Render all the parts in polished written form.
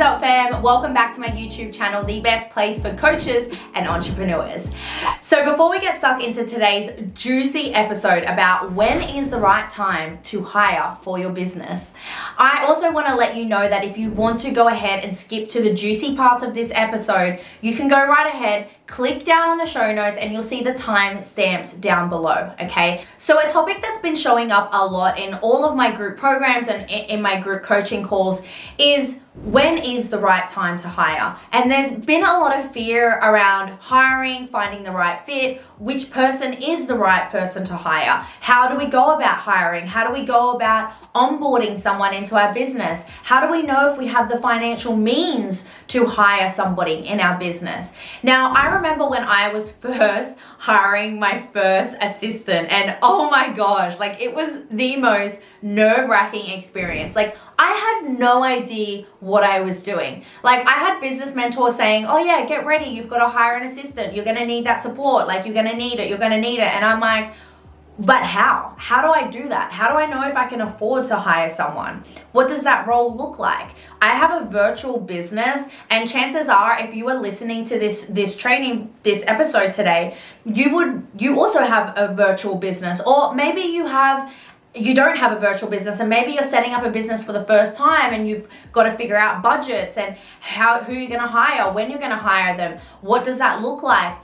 is up, fam? Welcome back to my YouTube channel, the best place for coaches and entrepreneurs. So before we get stuck into today's juicy episode about when is the right time to hire for your business, I also want to let you know that if you want to go ahead and skip to the juicy parts of this episode, you can go right ahead, click down on the show notes, and you'll see the time stamps down below, okay? So a topic that's been showing up a lot in all of my group programs and in my group coaching calls is when is the right time to hire? And there's been a lot of fear around hiring, finding the right fit, which person is the right person to hire? How do we go about hiring? How do we go about onboarding someone into our business? How do we know if we have the financial means to hire somebody in our business? Now, I remember when I was first hiring my first assistant, and oh my gosh, like it was the most nerve-wracking experience. Like I had no idea what I was doing. Like I had business mentors saying, oh yeah, get ready, you've got to hire an assistant, you're gonna need that support, like you're gonna need it. And I'm like, but how? How do I do that? How do I know if I can afford to hire someone? What does that role look like? I have a virtual business, and chances are if you are listening to this episode today, you also have a virtual business, or maybe you don't have a virtual business, and maybe you're setting up a business for the first time and you've got to figure out budgets and who you're going to hire, when you're going to hire them, what does that look like,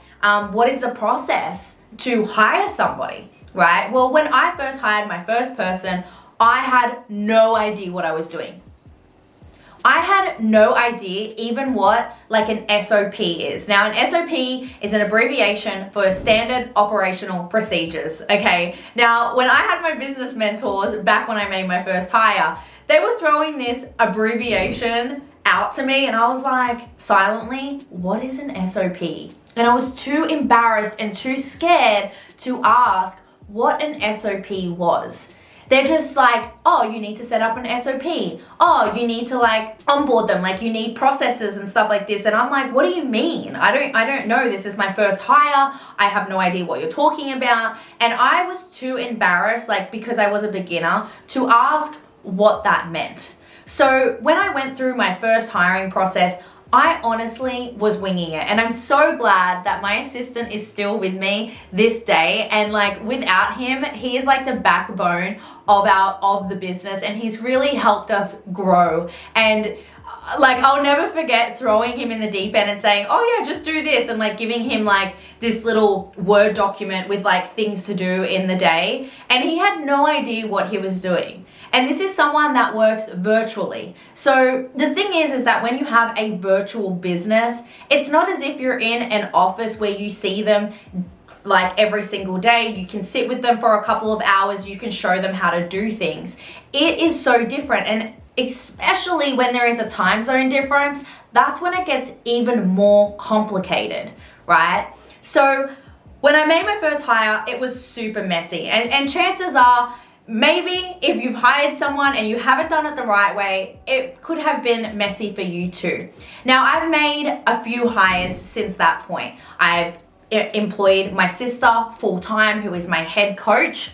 what is the process to hire somebody, right? Well, when I first hired my first person, I had no idea what I was doing. I had no idea even what like an SOP is. Now, an SOP is an abbreviation for standard operational procedures, okay? Now, when I had my business mentors back when I made my first hire, they were throwing this abbreviation out to me, and I was like, silently, what is an SOP? And I was too embarrassed and too scared to ask what an SOP was. They're just like, oh, you need to set up an SOP. Oh, you need to like onboard them. Like you need processes and stuff like this. And I'm like, what do you mean? I don't know. This is my first hire. I have no idea what you're talking about. And I was too embarrassed, like because I was a beginner, to ask what that meant. So when I went through my first hiring process, I honestly was winging it, and I'm so glad that my assistant is still with me this day. And like without him, he is like the backbone of the business, and he's really helped us grow. And like I'll never forget throwing him in the deep end and saying, oh yeah, just do this, and like giving him like this little Word document with like things to do in the day, and he had no idea what he was doing. And this is someone that works virtually. So the thing is that when you have a virtual business, it's not as if you're in an office where you see them like every single day. You can sit with them for a couple of hours. You can show them how to do things. It is so different. And especially when there is a time zone difference, that's when it gets even more complicated, right? So when I made my first hire, it was super messy. And chances are, maybe if you've hired someone and you haven't done it the right way, it could have been messy for you too. Now, I've made a few hires since that point. I've employed my sister full-time, who is my head coach,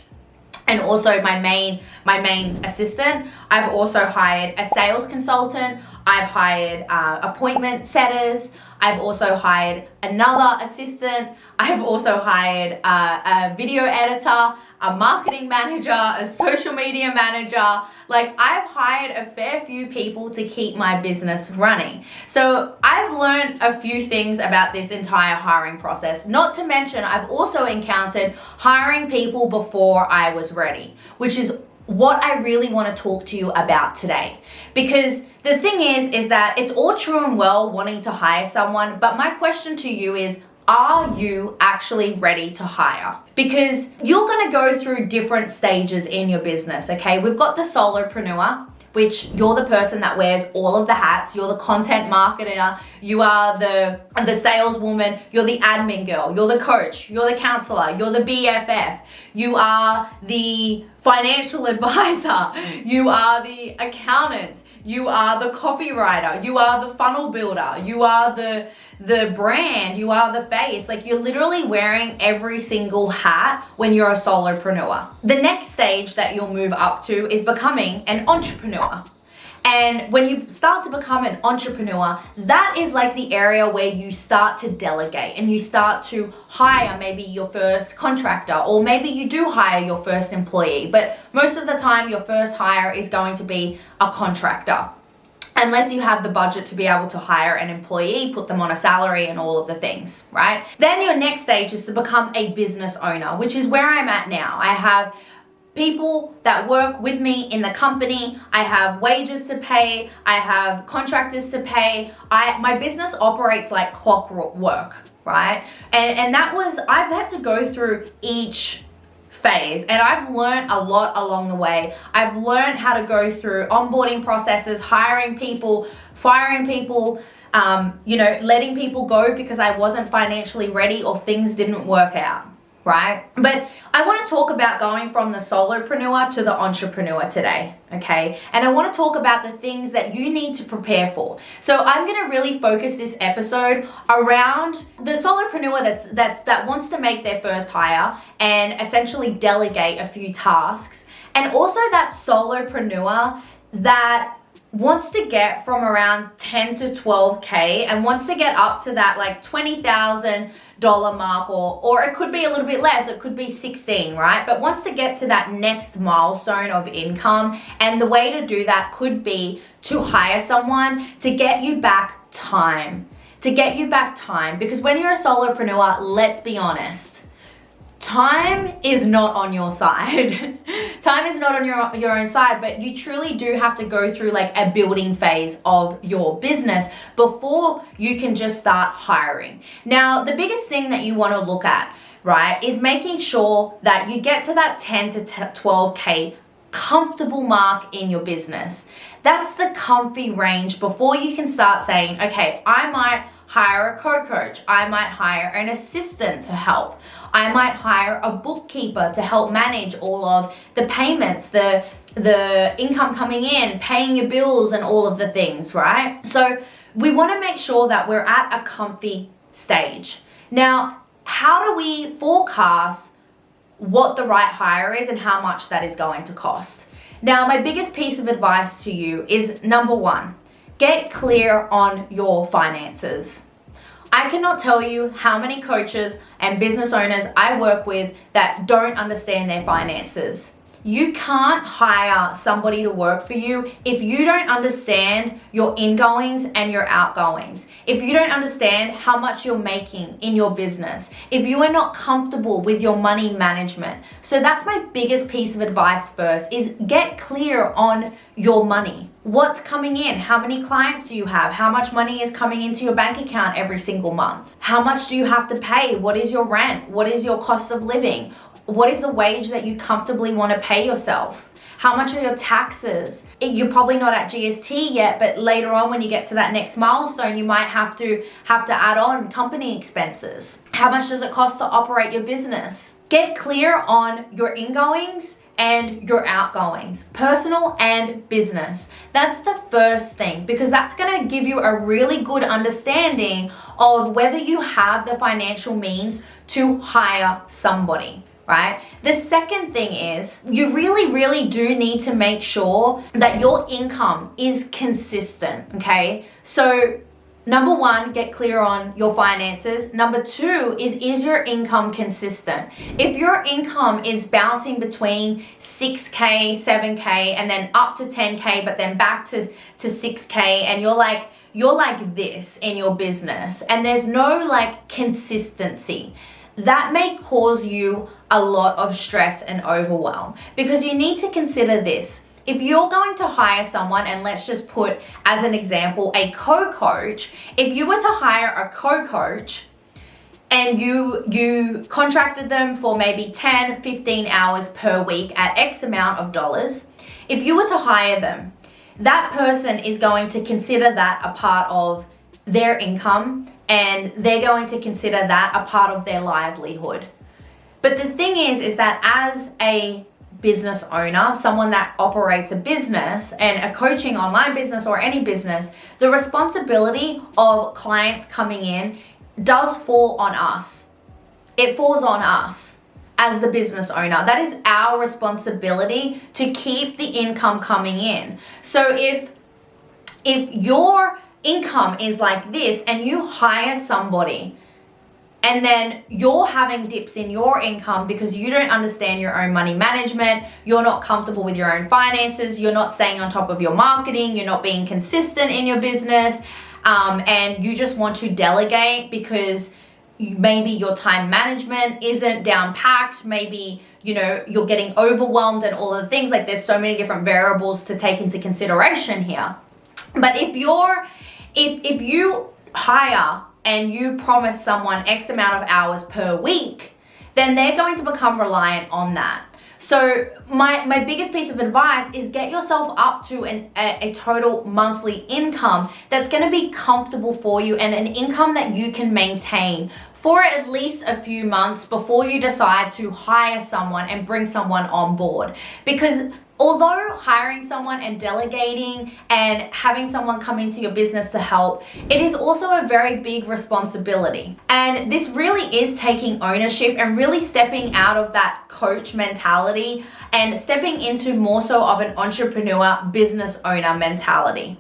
and also my main assistant. I've also hired a sales consultant. I've hired appointment setters. I've also hired another assistant. I've also hired a video editor, a marketing manager, a social media manager. Like I've hired a fair few people to keep my business running. So I've learned a few things about this entire hiring process. Not to mention, I've also encountered hiring people before I was ready, which is what I really want to talk to you about today. Because the thing is that it's all true and well wanting to hire someone, but my question to you is, are you actually ready to hire? Because you're going to go through different stages in your business, okay? We've got the solopreneur, which you're the person that wears all of the hats. You're the content marketer, you are the saleswoman, you're the admin girl, you're the coach, you're the counselor, you're the BFF, you are the financial advisor, you are the accountant, you are the copywriter, you are the funnel builder, you are the brand, you are the face. Like you're literally wearing every single hat when you're a solopreneur. The next stage that you'll move up to is becoming an entrepreneur. And when you start to become an entrepreneur, that is like the area where you start to delegate and you start to hire maybe your first contractor, or maybe you do hire your first employee. But most of the time, your first hire is going to be a contractor, unless you have the budget to be able to hire an employee, put them on a salary and all of the things, right? Then your next stage is to become a business owner, which is where I'm at now. I have people that work with me in the company. I have wages to pay. I have contractors to pay. My business operates like clockwork, right? And I've had to go through each phase, and I've learned a lot along the way. I've learned how to go through onboarding processes, hiring people, firing people, letting people go because I wasn't financially ready or things didn't work out, right? But I want to talk about going from the solopreneur to the entrepreneur today, okay? And I want to talk about the things that you need to prepare for. So I'm going to really focus this episode around the solopreneur that wants to make their first hire and essentially delegate a few tasks, and also that solopreneur that wants to get from around 10 to 12K and wants to get up to that like $20,000 mark, or it could be a little bit less, it could be 16, right? But wants to get to that next milestone of income. And the way to do that could be to hire someone to get you back time. Because when you're a solopreneur, let's be honest, time is not on your side. Time is not on your own side, but you truly do have to go through like a building phase of your business before you can just start hiring. Now, the biggest thing that you want to look at, right, is making sure that you get to that 10 to 12K comfortable mark in your business. That's the comfy range before you can start saying, okay, I might hire a co-coach. I might hire an assistant to help. I might hire a bookkeeper to help manage all of the payments, the income coming in, paying your bills and all of the things, right? So we want to make sure that we're at a comfy stage. Now, how do we forecast what the right hire is and how much that is going to cost? Now, my biggest piece of advice to you is number one, get clear on your finances. I cannot tell you how many coaches and business owners I work with that don't understand their finances. You can't hire somebody to work for you if you don't understand your ingoings and your outgoings. If you don't understand how much you're making in your business. If you are not comfortable with your money management. So that's my biggest piece of advice first, is get clear on your money. What's coming in? How many clients do you have? How much money is coming into your bank account every single month? How much do you have to pay? What is your rent? What is your cost of living? What is the wage that you comfortably want to pay yourself? How much are your taxes? You're probably not at GST yet, but later on when you get to that next milestone, you might have to add on company expenses. How much does it cost to operate your business? Get clear on your ingoings and your outgoings, personal and business. That's the first thing, because that's going to give you a really good understanding of whether you have the financial means to hire somebody. Right? The second thing is you really do need to make sure that your income is consistent, okay? So number one, get clear on your finances. Number two is your income consistent? If your income is bouncing between 6K, 7K, and then up to 10K, but then back to 6K, and you're like this in your business, and there's no like consistency, that may cause you a lot of stress and overwhelm, because you need to consider this. If you're going to hire someone, and let's just put as an example a co-coach, if you were to hire a co-coach and you contracted them for maybe 10, 15 hours per week at X amount of dollars, if you were to hire them, that person is going to consider that a part of their income, and they're going to consider that a part of their livelihood. But the thing is that as a business owner, someone that operates a business and a coaching online business or any business, the responsibility of clients coming in does fall on us. It falls on us as the business owner. That is our responsibility to keep the income coming in. So if if your income is like this and you hire somebody and then you're having dips in your income because you don't understand your own money management, you're not comfortable with your own finances, you're not staying on top of your marketing, you're not being consistent in your business, and you just want to delegate because maybe your time management isn't down packed, maybe you're getting overwhelmed and all of the things. Like, there's so many different variables to take into consideration here. But if you hire and you promise someone X amount of hours per week, then they're going to become reliant on that. So my biggest piece of advice is get yourself up to a total monthly income that's going to be comfortable for you, and an income that you can maintain for at least a few months before you decide to hire someone and bring someone on board. Because although hiring someone and delegating and having someone come into your business to help, it is also a very big responsibility. And this really is taking ownership and really stepping out of that coach mentality and stepping into more so of an entrepreneur, business owner mentality.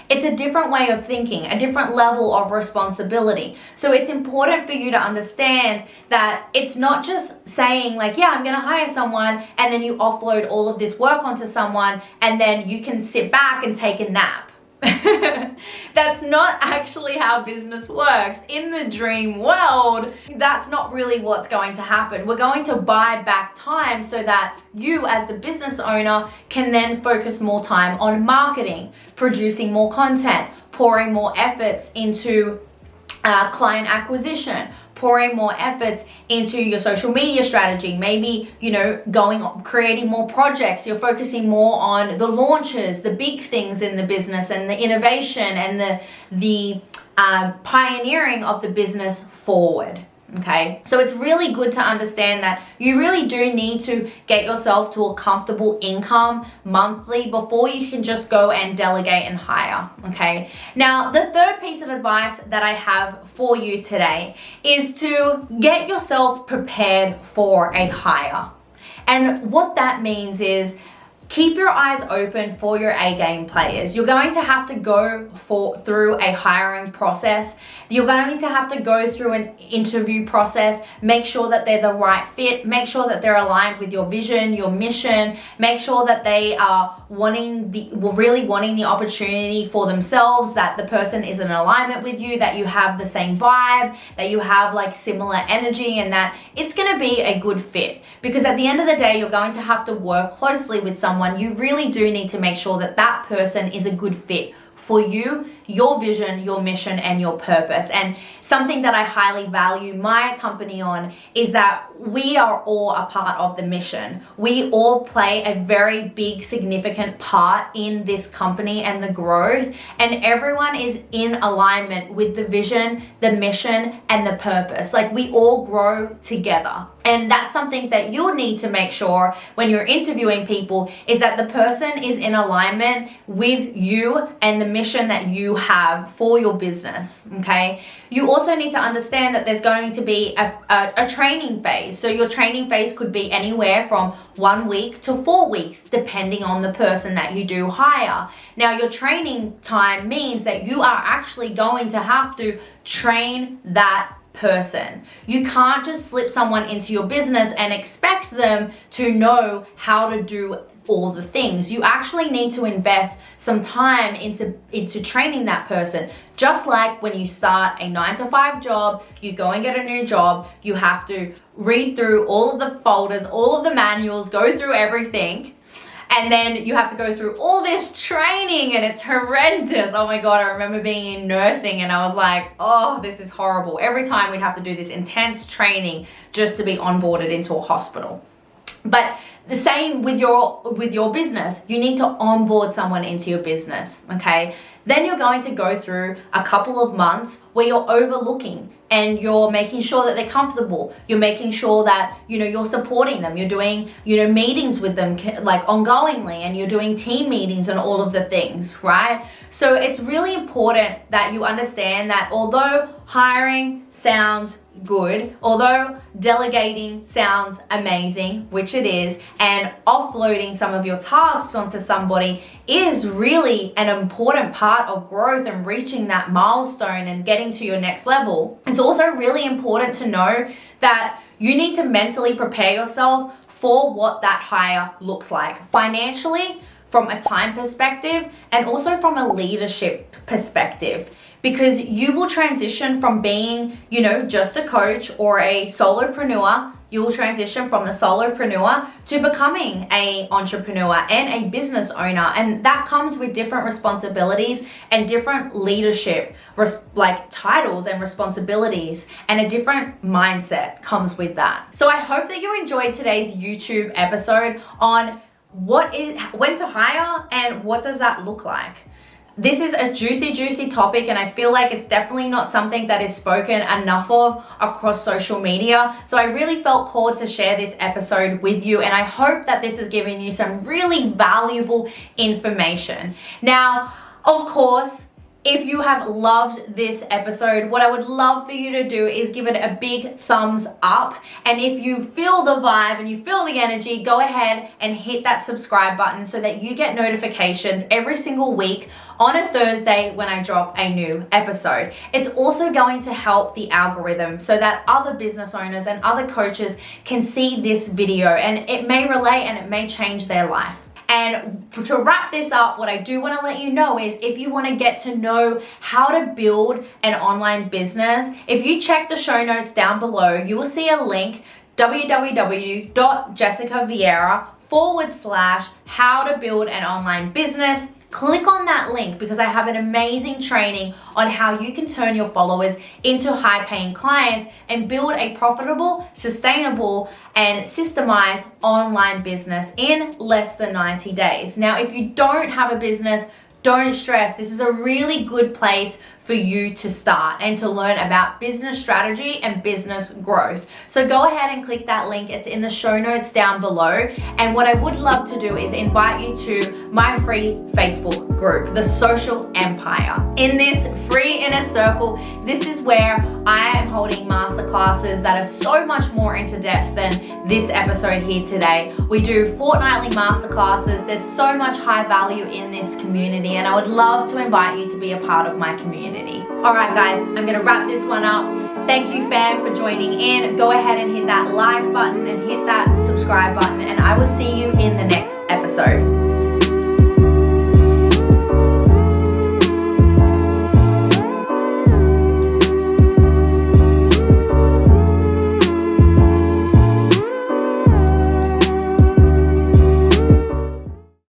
It's a different way of thinking, a different level of responsibility. So it's important for you to understand that it's not just saying like, yeah, I'm going to hire someone, and then you offload all of this work onto someone and then you can sit back and take a nap. That's not actually how business works. In the dream world, that's not really what's going to happen. We're going to buy back time so that you as the business owner can then focus more time on marketing, producing more content, pouring more efforts into client acquisition, pouring more efforts into your social media strategy, maybe, creating more projects. You're focusing more on the launches, the big things in the business, and the innovation and the pioneering of the business forward. Okay, so it's really good to understand that you really do need to get yourself to a comfortable income monthly before you can just go and delegate and hire. Okay, now the third piece of advice that I have for you today is to get yourself prepared for a hire. And what that means is keep your eyes open for your A-game players. You're going to have to go through a hiring process. You're going to have to go through an interview process. Make sure that they're the right fit. Make sure that they're aligned with your vision, your mission. Make sure that they are really wanting the opportunity for themselves, that the person is in alignment with you, that you have the same vibe, that you have like similar energy, and that it's going to be a good fit. Because at the end of the day, you're going to have to work closely with someone. You really do need to make sure that that person is a good fit for you, your vision, your mission, and your purpose. And something that I highly value my company on is that we are all a part of the mission. We all play a very big, significant part in this company and the growth, and everyone is in alignment with the vision, the mission, and the purpose. Like, we all grow together. And that's something that you'll need to make sure when you're interviewing people, is that the person is in alignment with you and the mission that you have for your business. Okay. You also need to understand that there's going to be a training phase. So your training phase could be anywhere from 1 week to 4 weeks, depending on the person that you do hire. Now, your training time means that you are actually going to have to train that person. You can't just slip someone into your business and expect them to know how to do all the things. You actually need to invest some time into training that person. Just like when you start a 9-to-5 job, you go and get a new job, you have to read through all of the folders, all of the manuals, go through everything. And then you have to go through all this training, and it's horrendous. Oh my God, I remember being in nursing and I was like, oh, this is horrible. Every time we'd have to do this intense training just to be onboarded into a hospital. But the same with your business. You need to onboard someone into your business, okay? Then you're going to go through a couple of months where you're overlooking and you're making sure that they're comfortable. You're making sure that, you're supporting them. You're doing, meetings with them like ongoingly, and you're doing team meetings and all of the things, right? So it's really important that you understand that although hiring sounds good, although delegating sounds amazing, which it is, and offloading some of your tasks onto somebody is really an important part of growth and reaching that milestone and getting to your next level. It's also really important to know that you need to mentally prepare yourself for what that hire looks like financially, from a time perspective, and also from a leadership perspective. Because you will transition from being, just a coach or a solopreneur. You will transition from the solopreneur to becoming an entrepreneur and a business owner. And that comes with different responsibilities and different leadership, titles and responsibilities, and a different mindset comes with that. So I hope that you enjoyed today's YouTube episode on when to hire and what does that look like. This is a juicy topic, and I feel like it's definitely not something that is spoken enough of across social media. So I really felt called to share this episode with you, and I hope that this has given you some really valuable information. Now, of course, if you have loved this episode, what I would love for you to do is give it a big thumbs up. And if you feel the vibe and you feel the energy, go ahead and hit that subscribe button so that you get notifications every single week on a Thursday when I drop a new episode. It's also going to help the algorithm so that other business owners and other coaches can see this video, and it may relate and it may change their life. And to wrap this up, what I do want to let you know is if you want to get to know how to build an online business, if you check the show notes down below, you will see a link, www.jessicavieira.com/how to build an online business. Click on that link because I have an amazing training on how you can turn your followers into high-paying clients and build a profitable, sustainable, and systemized online business in less than 90 days. Now, if you don't have a business, don't stress. This is a really good place for you to start and to learn about business strategy and business growth. So go ahead and click that link. It's in the show notes down below. And what I would love to do is invite you to my free Facebook group, The Social Empire. In this free inner circle, this is where I am holding masterclasses that are so much more into depth than this episode here today. We do fortnightly masterclasses. There's so much high value in this community, and I would love to invite you to be a part of my community. All right, guys, I'm going to wrap this one up. Thank you, fam, for joining in. Go ahead and hit that like button and hit that subscribe button, and I will see you in the next episode.